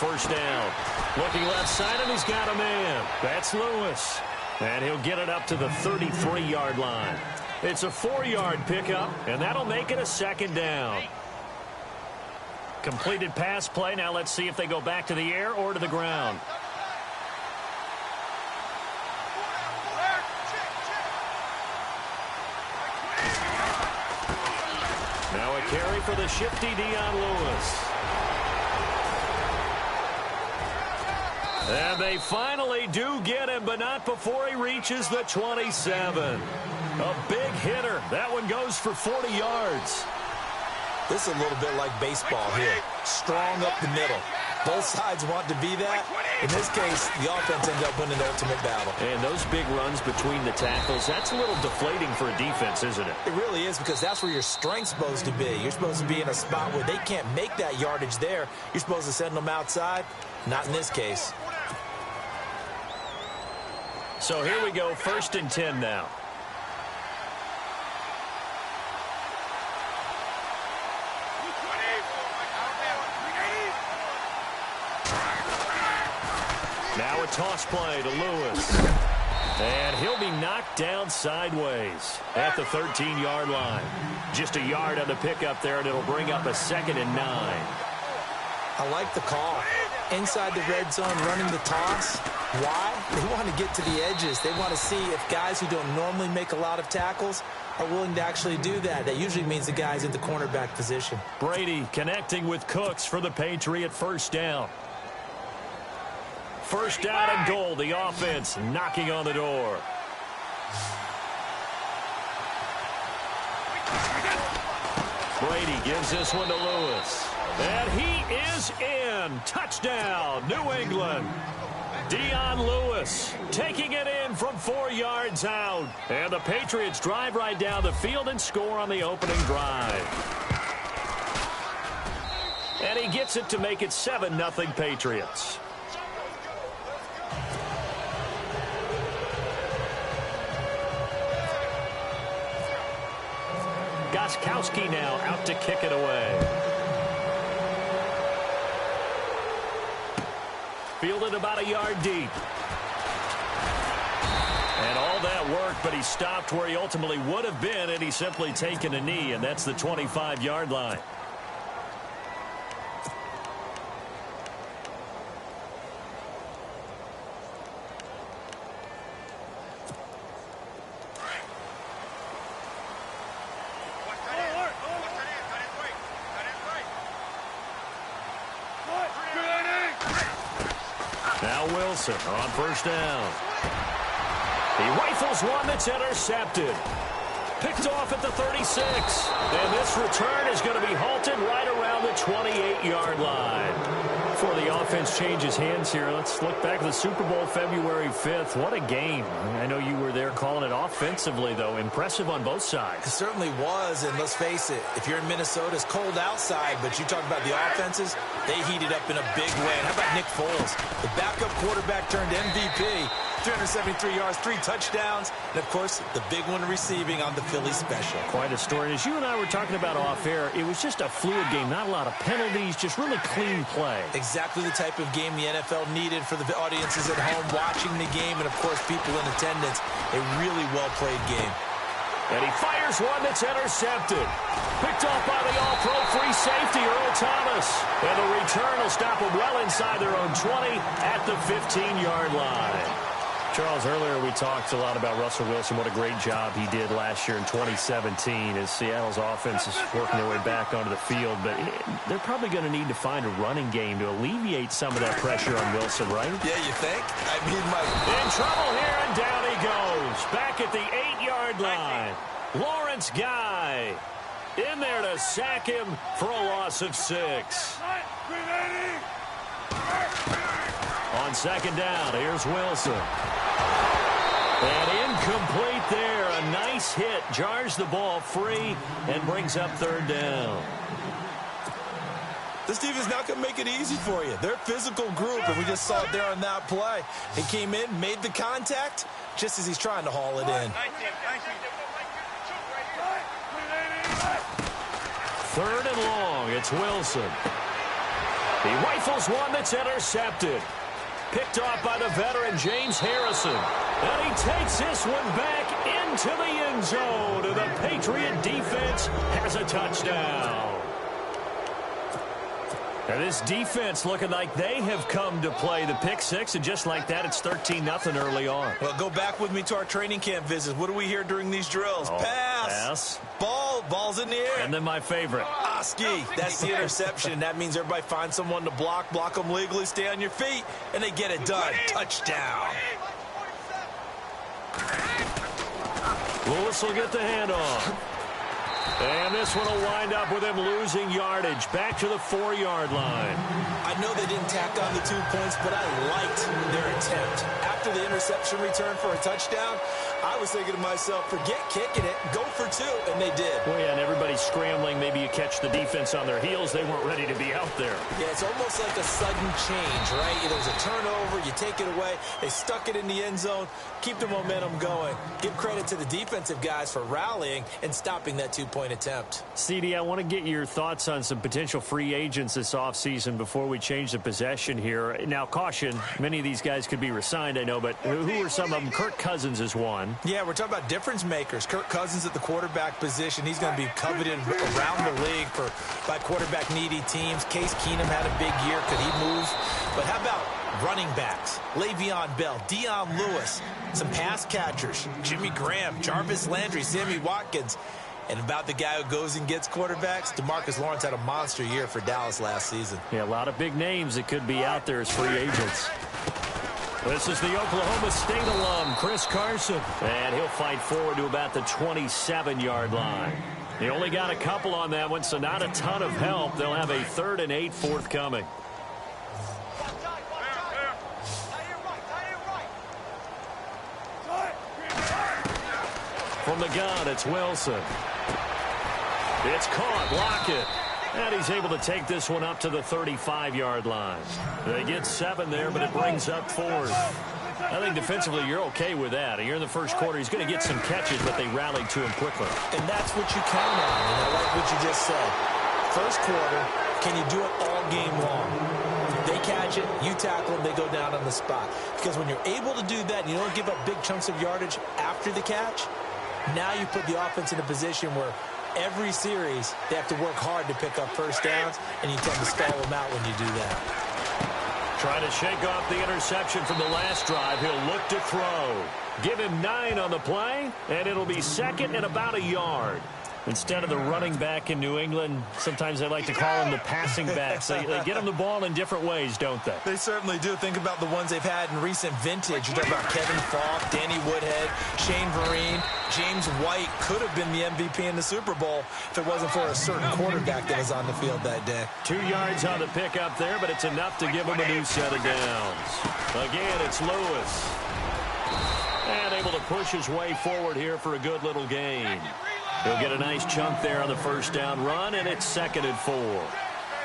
first down. Looking left side, and he's got a man. That's Lewis. And he'll get it up to the 33-yard line. It's a 4-yard pickup, and that'll make it a second down. Completed pass play. Now let's see if they go back to the air or to the ground. Now a carry for the shifty Dion Lewis. And they finally do get him, but not before he reaches the 27. A big hitter. That one goes for 40 yards. This is a little bit like baseball here. Strong up the middle. Both sides want to be that. In this case, the offense ends up winning the ultimate battle. And those big runs between the tackles, that's a little deflating for a defense, isn't it? It really is, because that's where your strength's supposed to be. You're supposed to be in a spot where they can't make that yardage there. You're supposed to send them outside. Not in this case. So here we go, 1st and 10 now. Now a toss play to Lewis. And he'll be knocked down sideways at the 13-yard line. Just a yard on the pickup there, and it'll bring up a 2nd and 9. I like the call. Inside the red zone, running the toss. Why? They want to get to the edges. They want to see if guys who don't normally make a lot of tackles are willing to actually do that. That usually means the guy's in the cornerback position. Brady connecting with Cooks for the Patriot first down. First down and goal. The offense knocking on the door. Brady gives this one to Lewis. And he is in. Touchdown, New England. Dion Lewis taking it in from 4 yards out. And the Patriots drive right down the field and score on the opening drive. And he gets it to make it 7-0 Patriots. Gostkowski now out to kick it away. Fielded about a yard deep. And all that work, but he stopped where he ultimately would have been, and he's simply taken a knee, and that's the 25-yard line. Now Wilson on first down. He rifles one that's intercepted. Picked off at the 36. And this return is going to be halted right around the 28-yard line. Before the offense changes hands here, let's look back at the Super Bowl February 5th. What a game. I know you were there calling it offensively, though. Impressive on both sides. It certainly was, and let's face it, if you're in Minnesota, it's cold outside, but you talk about the offenses, they heated up in a big way. And how about Nick Foles? The backup quarterback turned MVP. 373 yards, 3 touchdowns, and, of course, the big one receiving on the Philly special. Quite a story. As you and I were talking about off air, it was just a fluid game, not a lot of penalties, just really clean play. Exactly the type of game the NFL needed for the audiences at home watching the game and, of course, people in attendance. A really well-played game. And he fires one that's intercepted. Picked off by the all-pro free safety, Earl Thomas. And the return will stop them well inside their own 20 at the 15-yard line. Charles, earlier we talked a lot about Russell Wilson, what a great job he did last year in 2017 as Seattle's offense is working their way back onto the field. But they're probably going to need to find a running game to alleviate some of that pressure on Wilson, right? Yeah, you think? I mean, in trouble here, and down he goes. Back at the 8-yard line. Lawrence Guy in there to sack him for a loss of 6. On second down, here's Wilson. And incomplete there. A nice hit. Jars the ball free and brings up third down. This defense not going to make it easy for you. They're a physical group, and we just saw it there on that play. He came in, made the contact, just as he's trying to haul it in. Third and long. It's Wilson. He rifles one that's intercepted. Picked off by the veteran James Harrison. And he takes this one back into the end zone. And the Patriot defense has a touchdown. And this defense looking like they have come to play. The pick six, and just like that, it's 13-0 early on. Well, go back with me to our training camp visits. What do we hear during these drills? Pass. Ball's in the air. And then my favorite. Oski. That's the interception. That means everybody finds someone to block them legally, stay on your feet, and they get it done. Touchdown. Lewis will get the handoff. And this one will wind up with him losing yardage back to the 4-yard line. I know they didn't tack on the 2 points, but I liked their attempt. After the interception return for a touchdown, I was thinking to myself, forget kicking it, go for 2, and they did. Well, yeah, and everybody's scrambling. Maybe you catch the defense on their heels. They weren't ready to be out there. Yeah, it's almost like a sudden change, right? There's a turnover, you take it away, they stuck it in the end zone, keep the momentum going. Give credit to the defensive guys for rallying and stopping that 2-point attempt. CD, I want to get your thoughts on some potential free agents this offseason before we change the possession here. Now, caution, many of these guys could be re-signed, I know, but who are some of them? Kirk Cousins is one. Yeah, we're talking about difference makers. Kirk Cousins at the quarterback position. He's going to be coveted around the league by quarterback-needy teams. Case Keenum had a big year. Could he move? But how about running backs? Le'Veon Bell, Dion Lewis, some pass catchers, Jimmy Graham, Jarvis Landry, Sammy Watkins. And about the guy who goes and gets quarterbacks, DeMarcus Lawrence had a monster year for Dallas last season. Yeah, a lot of big names that could be out there as free agents. This is the Oklahoma State alum, Chris Carson. And he'll fight forward to about the 27-yard line. He only got a couple on that one, so not a ton of help. They'll have a 3rd and 8 forthcoming. From the gun, it's Wilson. It's caught. Lockett. And he's able to take this one up to the 35-yard line. They get 7 there, but it brings up 4th. I think defensively you're okay with that. You're in the first quarter. He's going to get some catches, but they rallied to him quickly. And that's what you count on. And I like what you just said. First quarter, can you do it all game long? They catch it, you tackle them, they go down on the spot. Because when you're able to do that and you don't give up big chunks of yardage after the catch, now you put the offense in a position where every series they have to work hard to pick up first downs, and you tend to stall them out when you do that. Trying to shake off the interception from the last drive. He'll look to throw. Give him 9 on the play, and it'll be 2nd and about a yard. Instead of the running back in New England, sometimes they like to call them the passing backs. They get them the ball in different ways, don't they? They certainly do. Think about the ones they've had in recent vintage. You talk about Kevin Falk, Danny Woodhead, Shane Vereen, James White could have been the MVP in the Super Bowl if it wasn't for a certain quarterback that was on the field that day. 2 yards on the pickup there, but it's enough to give him a new set of downs. Again, it's Lewis. And able to push his way forward here for a good little gain. He'll get a nice chunk there on the first down run, and it's 2nd and 4.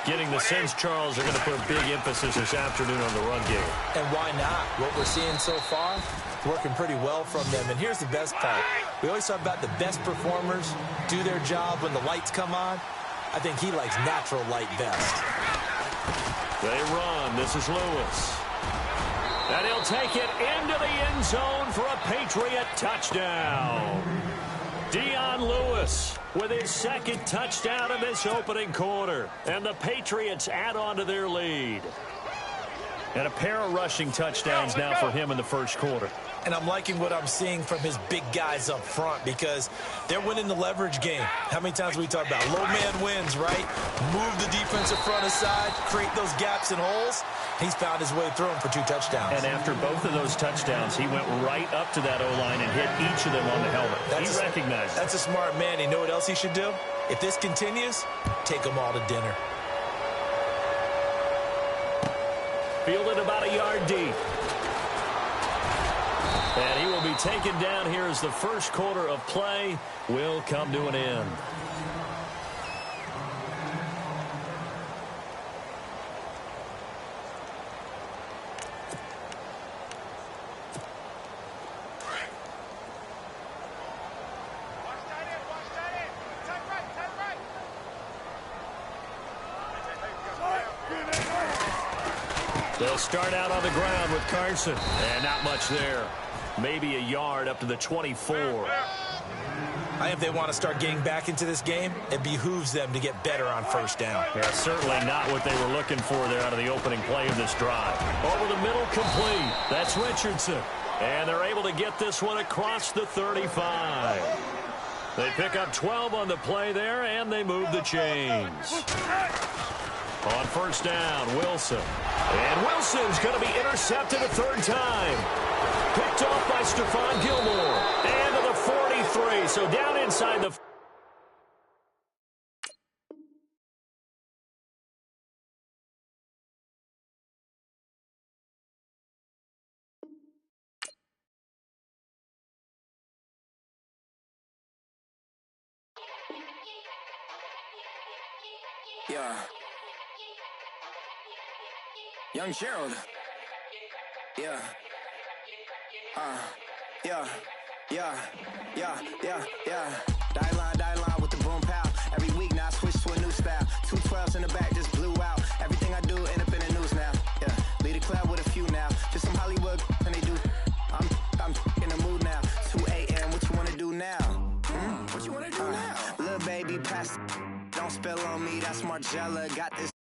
Getting the sense Charles are going to put big emphasis this afternoon on the run game. And why not? What we're seeing so far, working pretty well from them. And here's the best part. We always talk about the best performers do their job when the lights come on. I think he likes natural light best. They run. This is Lewis. And he'll take it into the end zone for a Patriot touchdown. Dion Lewis with his 2nd touchdown in this opening quarter. And the Patriots add on to their lead. And a pair of rushing touchdowns now for him in the first quarter. And I'm liking what I'm seeing from his big guys up front because they're winning the leverage game. How many times we talk about low man wins, right? Move the defensive front aside, create those gaps and holes. He's found his way through them for 2 touchdowns. And after both of those touchdowns, he went right up to that O-line and hit each of them on the helmet. He recognized it. That's a smart man. You know what else he should do? If this continues, take them all to dinner. Fielded about a yard deep. And he will be taken down here as the first quarter of play will come to an end. They'll start out on the ground with Carson. And not much there. Maybe a yard up to the 24. I think if they want to start getting back into this game, it behooves them to get better on first down. Yeah, certainly not what they were looking for there out of the opening play of this drive. Over the middle, complete. That's Richardson. And they're able to get this one across the 35. They pick up 12 on the play there, and they move the chains. On first down, Wilson. And Wilson's going to be intercepted a third time. Picked off by Stephon Gilmore. And to the 43. So down inside the... Yeah. Young Gerald. Yeah. Yeah. Die line with the boom pow. Every week now I switch to a new style. 212s in the back just blew out. Everything I do end up in the news now. Yeah. Lead a club with a few now. Just some Hollywood and they do. I'm in the mood now. 2 a.m. What you wanna do now? What you wanna do now? Little baby pass. Don't spill on me. That's Margella. Got this.